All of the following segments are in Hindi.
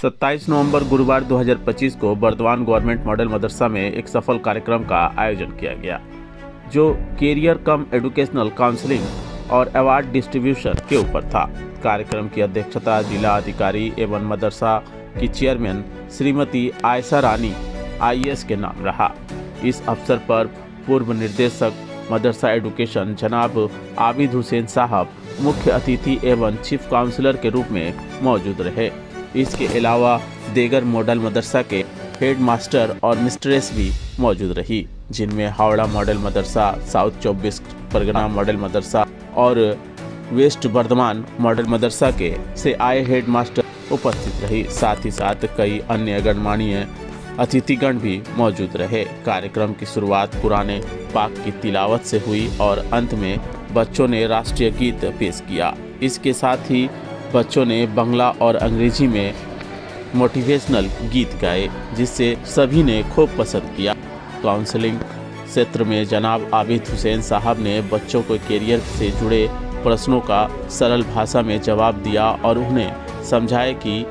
27 नवंबर गुरुवार 2025 को बर्दवान गवर्नमेंट मॉडल मदरसा में एक सफल कार्यक्रम का आयोजन किया गया, जो कैरियर कम एजुकेशनल काउंसलिंग और अवार्ड डिस्ट्रीब्यूशन के ऊपर था। कार्यक्रम की अध्यक्षता जिला अधिकारी एवं मदरसा की चेयरमैन श्रीमती आयशा रानी IAS के नाम रहा। इस अवसर पर पूर्व निर्देशक मदरसा एडुकेशन जनाब आबिद हुसैन साहब मुख्य अतिथि एवं चीफ काउंसलर के रूप में मौजूद रहे। इसके अलावा देगर मॉडल मदरसा के हेड मास्टर और मिस्ट्रेस भी मौजूद रही, जिनमें हावड़ा मॉडल मदरसा, साउथ 24 परगना मॉडल मदरसा और वेस्ट बर्धमान मॉडल मदरसा के से आए हेड मास्टर उपस्थित रही। साथ ही साथ कई अन्य गणमान्य अतिथिगण भी मौजूद रहे। कार्यक्रम की शुरुआत कुरान पाक की तिलावत से हुई और अंत में बच्चों ने राष्ट्रीय गीत पेश किया। इसके साथ ही बच्चों ने बांग्ला और अंग्रेजी में मोटिवेशनल गीत गाए, जिससे सभी ने खूब पसंद किया। काउंसलिंग क्षेत्र में जनाब आबिद हुसैन साहब ने बच्चों को कैरियर से जुड़े प्रश्नों का सरल भाषा में जवाब दिया और उन्हें समझाया कि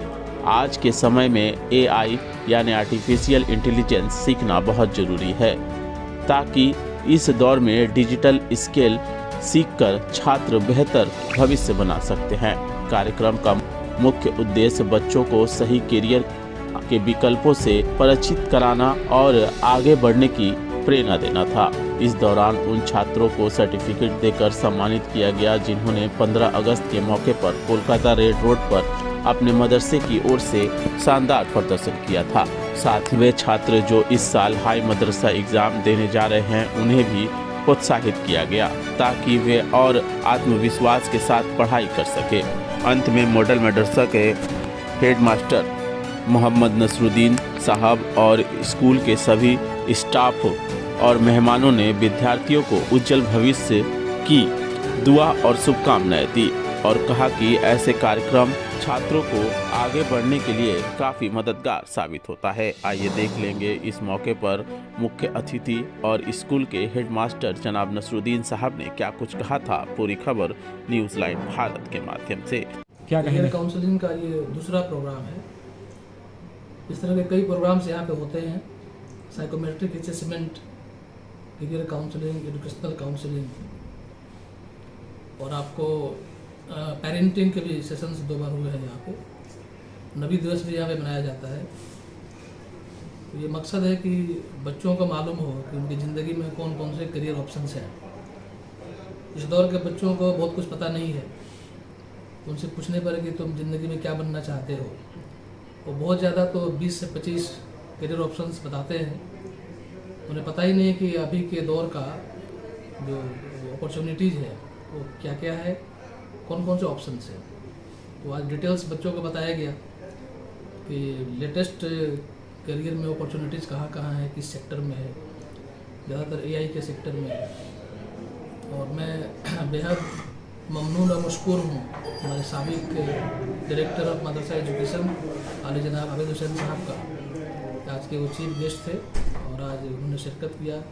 आज के समय में AI यानी आर्टिफिशियल इंटेलिजेंस सीखना बहुत ज़रूरी है, ताकि इस दौर में डिजिटल स्किल सीखकर छात्र बेहतर भविष्य बना सकते हैं। कार्यक्रम का मुख्य उद्देश्य बच्चों को सही कैरियर के विकल्पों से परिचित कराना और आगे बढ़ने की प्रेरणा देना था। इस दौरान उन छात्रों को सर्टिफिकेट देकर सम्मानित किया गया जिन्होंने 15 अगस्त के मौके पर कोलकाता रेड रोड पर अपने मदरसे की ओर से शानदार प्रदर्शन किया था। साथ ही वे छात्र जो इस साल हाई मदरसा एग्जाम देने जा रहे हैं, उन्हें भी प्रोत्साहित किया गया ताकि वे और आत्मविश्वास के साथ पढ़ाई कर सके। अंत में मॉडल मदरसा के हेड मास्टर मोहम्मद नसरुद्दीन साहब और स्कूल के सभी स्टाफ और मेहमानों ने विद्यार्थियों को उज्जवल भविष्य की दुआ और शुभकामनाएं दी और कहा कि ऐसे कार्यक्रम छात्रों को आगे बढ़ने के लिए काफ़ी मददगार साबित होता है। आइए देख लेंगे इस मौके पर मुख्य अतिथि और स्कूल के हेडमास्टर जनाब नसरुद्दीन साहब ने क्या कुछ कहा था। पूरी खबर न्यूज़ लाइन भारत के माध्यम से। क्या कहेंगे? काउंसलिंग का ये दूसरा प्रोग्राम है। इस तरह के कई प्रोग्राम्स यहाँ पे होते हैं, psychometric assessment, career counselling, educational counselling, और आपको पेरेंटिंग के भी सेशंस 2 बार हुए हैं। यहाँ पे नबी दिवस भी यहाँ पे मनाया जाता है। तो ये मकसद है कि बच्चों को मालूम हो कि उनकी ज़िंदगी में कौन कौन से करियर ऑप्शंस हैं। इस दौर के बच्चों को बहुत कुछ पता नहीं है। उनसे पूछने पर कि तुम ज़िंदगी में क्या बनना चाहते हो, वो बहुत ज़्यादा तो 20 से 25 करियर ऑप्शंस बताते हैं। उन्हें पता ही नहीं कि अभी के दौर का जो अपॉर्चुनिटीज़ है वो क्या क्या है, कौन कौन से ऑप्शंस हैं। तो आज डिटेल्स बच्चों को बताया गया कि लेटेस्ट करियर में अपॉर्चुनिटीज़ कहाँ कहाँ हैं, किस सेक्टर में है। ज़्यादातर AI के सेक्टर में है। और मैं बेहद ममनून और मशकूर हूँ हमारे साबिक डायरेक्टर ऑफ मदरसा एजुकेशन आली जनाब आबिद हुसैन साहब का। आज के वो चीफ गेस्ट थे और आज उन्होंने शिरकत किया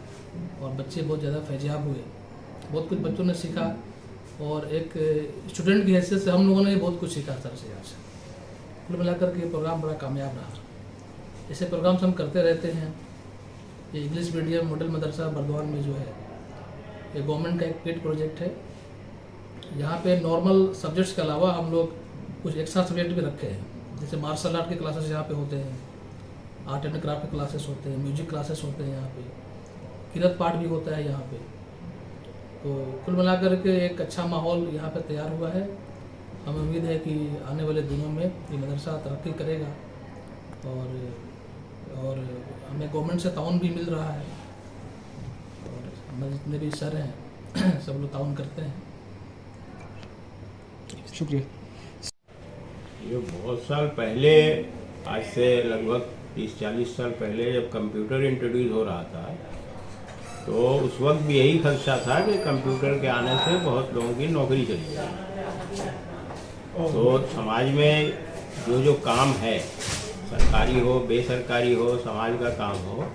और बच्चे बहुत ज़्यादा फैजाब हुए। बहुत कुछ बच्चों ने सीखा और एक स्टूडेंट की हैसियत से हम लोगों ने बहुत कुछ सीखा सर से। आज कुल मिलाकर के प्रोग्राम बड़ा कामयाब रहा। ऐसे प्रोग्राम्स हम करते रहते हैं। ये इंग्लिश मीडियम मॉडल मदरसा बर्दवान में जो है, ये गवर्नमेंट का एक पेड प्रोजेक्ट है। यहाँ पे नॉर्मल सब्जेक्ट्स के अलावा हम लोग कुछ एक्स्ट्रा सब्जेक्ट भी रखे हैं, जैसे मार्शल आर्ट के क्लासेस यहाँ पे होते हैं, आर्ट एंड क्राफ्ट के क्लासेस होते हैं, म्यूजिक क्लासेस होते हैं, यहाँ पे किरत पाठ भी होता है यहाँ पे। तो कुल मिलाकर के एक अच्छा माहौल यहाँ पे तैयार हुआ है। हमें उम्मीद है कि आने वाले दिनों में ये मदरसा तरक्की करेगा और हमें गवर्नमेंट से ताउन भी मिल रहा है और हमारे जितने भी सर हैं सब लोग ताउन करते हैं। शुक्रिया। ये बहुत साल पहले, आज से लगभग 30-40 साल पहले जब कंप्यूटर इंट्रोड्यूस हो रहा था, तो उस वक्त भी यही खदशा था कि कंप्यूटर के आने से बहुत लोगों की नौकरी चली जाएगी। तो समाज में जो काम है, सरकारी हो बेसरकारी हो, समाज का काम हो,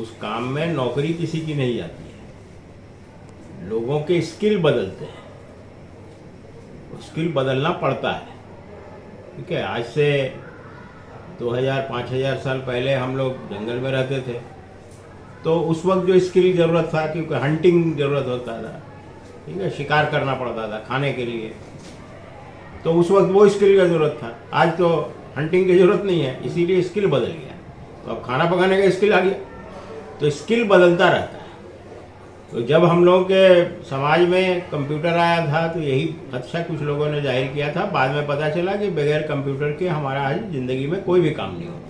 उस काम में नौकरी किसी की नहीं जाती है। लोगों के स्किल बदलते हैं, स्किल बदलना पड़ता है। ठीक है, आज से 2000-5000 साल पहले हम लोग जंगल में रहते थे, तो उस वक्त जो स्किल की ज़रूरत था, क्योंकि हंटिंग ज़रूरत होता था, ठीक है, शिकार करना पड़ता था खाने के लिए, तो उस वक्त वो स्किल की ज़रूरत था। आज तो हंटिंग की ज़रूरत नहीं है, इसीलिए स्किल बदल गया। तो अब खाना पकाने का स्किल आ गया, तो स्किल बदलता रहता है। तो जब हम लोगों के समाज में कंप्यूटर आया था तो यही खदशा कुछ लोगों ने जाहिर किया था। बाद में पता चला कि बगैर कंप्यूटर के हमारा आज ज़िंदगी में कोई भी काम नहीं होता।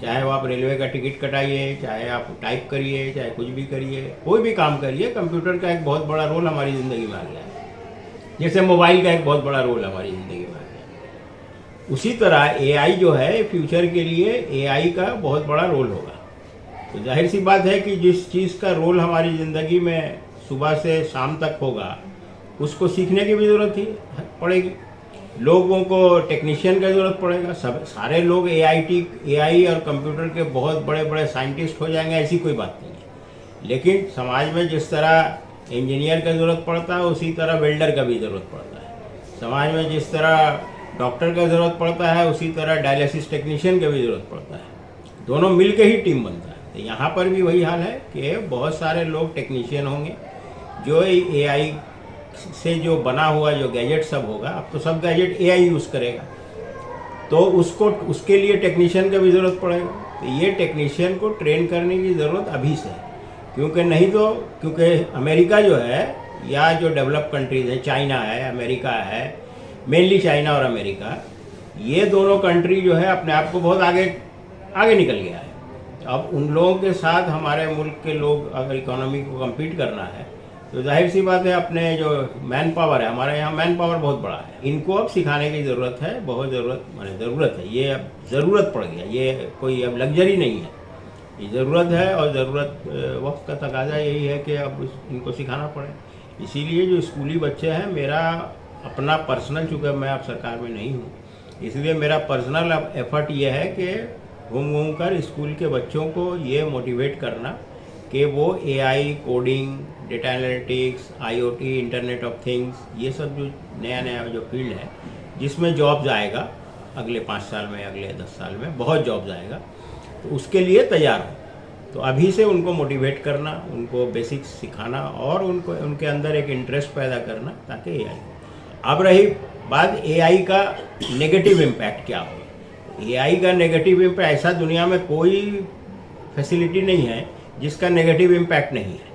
चाहे वो आप रेलवे का टिकट कटाइए, चाहे आप टाइप करिए, चाहे कुछ भी करिए, कोई भी काम करिए, कंप्यूटर का एक बहुत बड़ा रोल हमारी ज़िंदगी में आ गया है। जैसे मोबाइल का एक बहुत बड़ा रोल हमारी ज़िंदगी में आ गया, उसी तरह एआई जो है फ्यूचर के लिए एआई का बहुत बड़ा रोल होगा। तो जाहिर सी बात है कि जिस चीज़ का रोल हमारी ज़िंदगी में सुबह से शाम तक होगा, उसको सीखने की भी ज़रूरत ही पड़ेगी। लोगों को टेक्नीशियन का ज़रूरत पड़ेगा। सब सारे लोग एआई और कंप्यूटर के बहुत बड़े बड़े साइंटिस्ट हो जाएंगे, ऐसी कोई बात नहीं है। लेकिन समाज में जिस तरह इंजीनियर का ज़रूरत पड़ता है, उसी तरह वेल्डर का भी ज़रूरत पड़ता है। समाज में जिस तरह डॉक्टर का ज़रूरत पड़ता है, उसी तरह डायलिसिस टेक्नीशियन का भी ज़रूरत पड़ता है। दोनों मिल के ही टीम बनता है। तो यहाँ पर भी वही हाल है कि बहुत सारे लोग टेक्नीशियन होंगे, जो एआई से जो बना हुआ जो गैजेट सब होगा, अब तो सब गैजेट एआई यूज़ करेगा, तो उसके लिए टेक्नीशियन का भी ज़रूरत पड़ेगा। तो ये टेक्नीशियन को ट्रेन करने की ज़रूरत अभी से है, क्योंकि अमेरिका जो है, या जो डेवलप कंट्रीज है, चाइना है, अमेरिका है, मेनली चाइना और अमेरिका, ये दोनों कंट्री जो है अपने आप को बहुत आगे निकल गया है। अब उन लोगों के साथ हमारे मुल्क के लोग अगर इकोनॉमी को कम्पीट करना है, तो जाहिर सी बात है अपने जो मैन पावर है, हमारे यहाँ मैन पावर बहुत बड़ा है, इनको अब सिखाने की ज़रूरत है, बहुत ज़रूरत है। ये अब ज़रूरत पड़ गया, ये कोई अब लग्जरी नहीं है, ये ज़रूरत है। और ज़रूरत वक्त का तकाजा यही है कि अब इनको सिखाना पड़े। इसीलिए जो स्कूली बच्चे हैं, मेरा अपना पर्सनल, चूँकि मैं अब सरकार में नहीं हूँ, इसलिए मेरा पर्सनल अब एफर्ट ये है कि घूम कर स्कूल के बच्चों को ये मोटिवेट करना कि वो AI, coding, data analytics, IoT, internet of things, ये सब जो नया जो फील्ड है, जिसमें जॉब्स आएगा अगले 5 साल में, अगले 10 साल में बहुत जॉब्स आएगा, तो उसके लिए तैयार हो। तो अभी से उनको मोटिवेट करना, उनको बेसिक्स सिखाना और उनके अंदर एक इंटरेस्ट पैदा करना, ताकि एआई हो। अब रही बात एआई का नेगेटिव इम्पैक्ट क्या हो। एआई का नेगेटिव इम्पैक्ट, ऐसा दुनिया में कोई फैसिलिटी नहीं है जिसका नेगेटिव इम्पैक्ट नहीं है।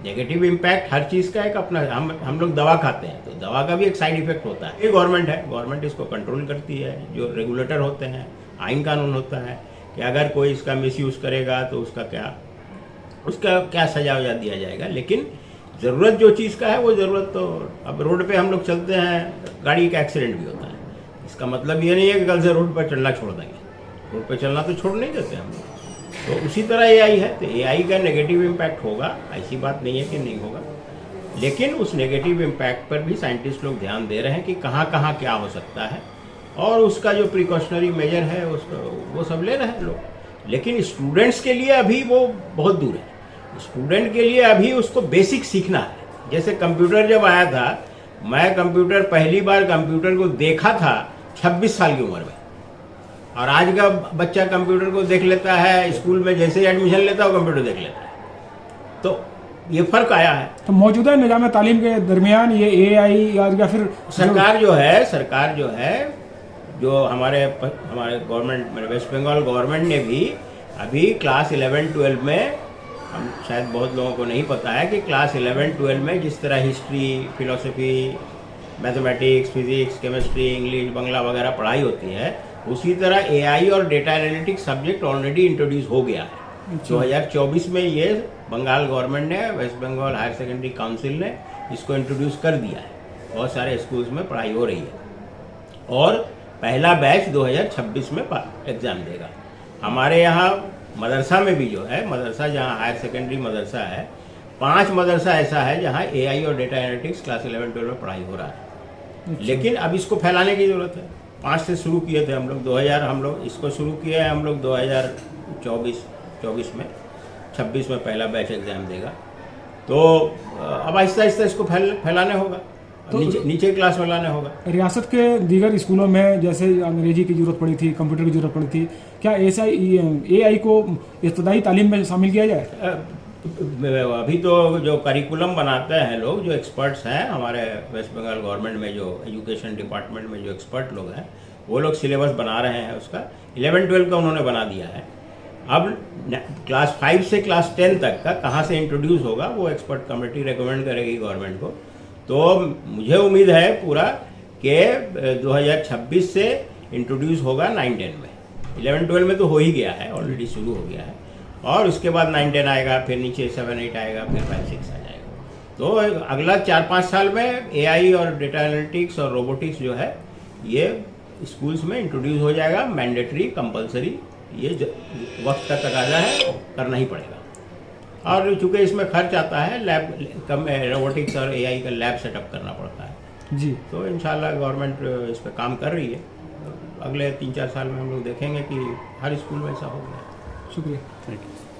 नेगेटिव इम्पैक्ट हर चीज़ का एक अपना, हम लोग दवा खाते हैं, तो दवा का भी एक साइड इफेक्ट होता है। ये गवर्नमेंट है, गवर्नमेंट इसको कंट्रोल करती है, जो रेगुलेटर होते हैं, आइन कानून होता है कि अगर कोई इसका मिसयूज़ करेगा तो उसका क्या सजा वजा दिया जाएगा। लेकिन ज़रूरत जो चीज़ का है वो ज़रूरत, तो अब रोड पे हम लोग चलते हैं, गाड़ी का एक्सीडेंट भी होता है, इसका मतलब ये नहीं है कि कल से रोड पर चलना छोड़ देंगे। रोड पर चलना तो छोड़ नहीं देते हम लोग। तो उसी तरह एआई है, तो एआई का नेगेटिव इम्पैक्ट होगा, ऐसी बात नहीं है कि नहीं होगा। लेकिन उस नेगेटिव इम्पैक्ट पर भी साइंटिस्ट लोग ध्यान दे रहे हैं कि कहाँ कहाँ क्या हो सकता है, और उसका जो प्रिकॉशनरी मेजर है वो सब ले रहे हैं लोग। लेकिन स्टूडेंट्स के लिए अभी वो बहुत दूर है। स्टूडेंट के लिए अभी उसको बेसिक सीखना है। जैसे कंप्यूटर जब आया था, मैं पहली बार कंप्यूटर को देखा था 26 साल की उम्र में, और आज का बच्चा कंप्यूटर को देख लेता है, स्कूल में जैसे ही एडमिशन लेता है वो कंप्यूटर देख लेता है। तो ये फर्क आया है। तो मौजूदा निज़ाम तालीम के दरमियान ये एआई या फिर सरकार जो है जो हमारे गवर्नमेंट, वेस्ट बंगाल गवर्नमेंट ने भी अभी क्लास 11-12 में, हम शायद बहुत लोगों को नहीं पता है कि क्लास 11-12 में जिस तरह history, philosophy, mathematics, physics, chemistry, English, Bangla वगैरह पढ़ाई होती है, उसी तरह एआई और data analytics subject already introduce हो गया है। 2024 में ये बंगाल गवर्नमेंट ने, West Bengal higher secondary council ने इसको इंट्रोड्यूस कर दिया है। बहुत सारे स्कूल्स में पढ़ाई हो रही है, और पहला बैच 2026 में एग्ज़ाम देगा। हमारे यहाँ मदरसा में भी जो है, मदरसा जहाँ हायर सेकेंडरी मदरसा है, 5 मदरसा ऐसा है जहाँ एआई और डेटा एनालिटिक्स क्लास 11-12 में पढ़ाई हो रहा है। लेकिन अब इसको फैलाने की ज़रूरत है। 5 से शुरू किए थे हम लोग, इसको शुरू किए हैं हम लोग 2024 में, 26 में पहला बैच एग्ज़ाम देगा। तो अब आहिस्ता आहिस्ता इसको फैलाने होगा। तो नीचे क्लास में लाने होगा। रियासत के दीगर स्कूलों में जैसे अंग्रेजी की जरूरत पड़ी थी, कंप्यूटर की जरूरत पड़ी थी, क्या ऐसा AI को इब्तदाई तालीम में शामिल किया जाए? अभी तो जो करिकुलम बनाते हैं लोग, जो एक्सपर्ट्स हैं हमारे वेस्ट बंगाल गवर्नमेंट में, जो एजुकेशन डिपार्टमेंट में जो एक्सपर्ट लोग हैं, वो लोग सिलेबस बना रहे हैं उसका। 11-12 का उन्होंने बना दिया है। अब क्लास 5 से क्लास 10 तक का कहाँ से इंट्रोड्यूस होगा वो एक्सपर्ट कमेटी रेकमेंड करेगी गवर्नमेंट को। तो मुझे उम्मीद है पूरा कि 2026 से इंट्रोड्यूस होगा 9-10 में। 11-12 में तो हो ही गया है, ऑलरेडी शुरू हो गया है, और उसके बाद 9-10 आएगा, फिर नीचे 7-8 आएगा, फिर 5-6 आ जाएगा। तो अगला 4-5 साल में AI और डेटा एनालिटिक्स और रोबोटिक्स जो है ये स्कूल्स में इंट्रोड्यूस हो जाएगा, मैंडेटरी, कंपलसरी। ये वक्त का तकाजा है, करना ही पड़ेगा। और चूंकि इसमें खर्च आता है, लैब कम, रोबोटिक्स और AI का लैब सेटअप करना पड़ता है जी। तो इंशाल्लाह गवर्नमेंट इस पर काम कर रही है। अगले 3-4 साल में हम लोग देखेंगे कि हर स्कूल में ऐसा हो गया। शुक्रिया। Thank you.